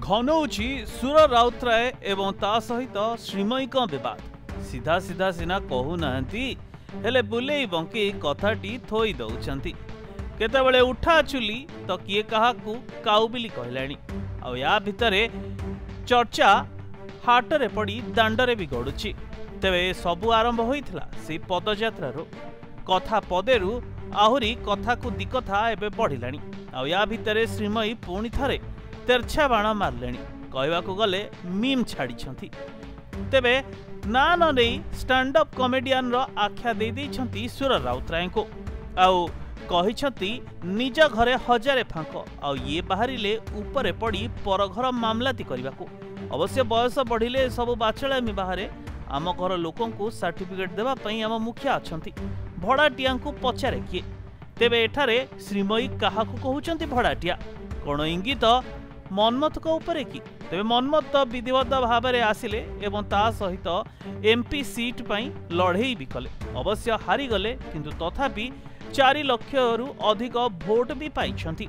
घनौची सुर राउतराय एवं ता सहित श्रीमयी विवाद सीधा सीधा सिना कहूना हेले बुले बंके कथाटी थोई दौरान केतबेले उठा चुली तो किए काहाकू काउ बिली कहलाणी आ या भितरे चर्चा हाटरे पड़ी दांडरे भी गड़ुची। तेबे सबु आरंभ होइथिला से पदयात्रारो कथा पदेरु आहुरी कथा को दिकथा एबे बढ़िलाणी आ या भितरे श्रीमयी पुणी थरे तेरछा बाण मारलेणी कहवाकू गले मीम छाड़ी। तेबे ना न नहीं स्टैंड अप कॉमेडियन रो आख्या दे दैछंती सुर राउतराय को आउ कहिछंती निज घरे हजारे फांक आउ ये बाहरिले ऊपरे पड़ी पर घर मामलाती करबाकू। अवश्य बयस बढ़िले सब बाचलामी बाहरे आम घर लोकंकु सर्टिफिकेट देवा पई आम मुखिया अछंती भड़ाटिया को पचारे किए। तेबे एठारे श्रीमयी काहाकू कहउचंती भड़ाटिया कोन इंगित मनमत को ऊपर कि तेबे मनमत विधिवत भाव में आसिले एवं ता सहित एमपी सीट पई लड़ई भी कले। अवश्य हारी गले किंतु तथापि 4 लाख रु अधिक भोट भी पाइछंती।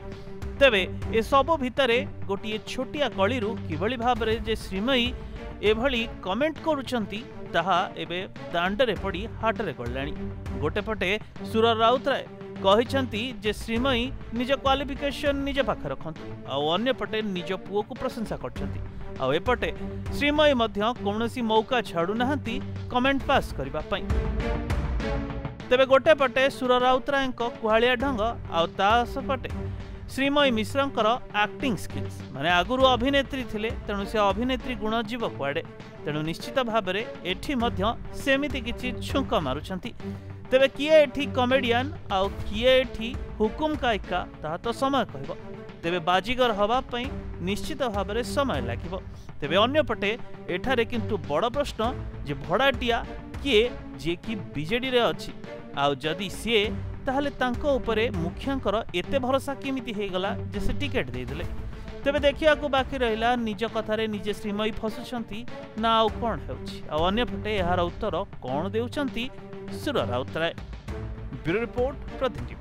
तेबे ए सब भितरे गोटे छोटिया कलिरु किभली भाव में जे श्रीमयी एभली कमेंट करुचंती ताहा एबे दांडरे पड़ी हाटरे गलाणी। गोटे पटे सुर राउतराय कहिछंती जे श्रीमयी निज क्वालिफिकेशन निज पाखे रखंतु आउ अन्य पटे निज पुओ को प्रशंसा करछंती आउ एपटे श्रीमयी मध्य कौनसी मौका छाड़ू नाहंती कमेंट पास करबा पई। तेबे गोटे पटे सुर राउतराय कुहालिया ढंग आउ तास पटे श्रीमयी मिश्रंकर एक्टिंग स्किल्स माने आगुरु अभिनेत्री थिले तेणु से अभिनेत्री गुण जीव कुआडे तेणु निश्चित भाव में एठी मध्य सेमिति किछि छुंक मारुछंती। तेबे किए एठी कॉमेडियन आउ किए एठी हुकुम कायिका ता तो समय कहबो। तेबे बाजीगर हवा पई निश्चित भाव में समय लागिबो। तेबे अन्य पटे एठारे किंतु बड़ प्रश्न जे भड़ाटिया किए जे कि बीजेडी रे अछि आउ जदि सी ताहले तांको उपरे मुखियांकर एते भरोसा केमिति हे गला जे से टिकेट दे देले। तेबे देखिया को बाकी रहिला निज कथारे निजे श्रीमयी फसुछंती ना आउ कोन हेउछि आ अन्य पटे एहार उत्तर कोन देउछंती सुर राउतराय। ब्यूरो रिपोर्ट प्रतिनिधि।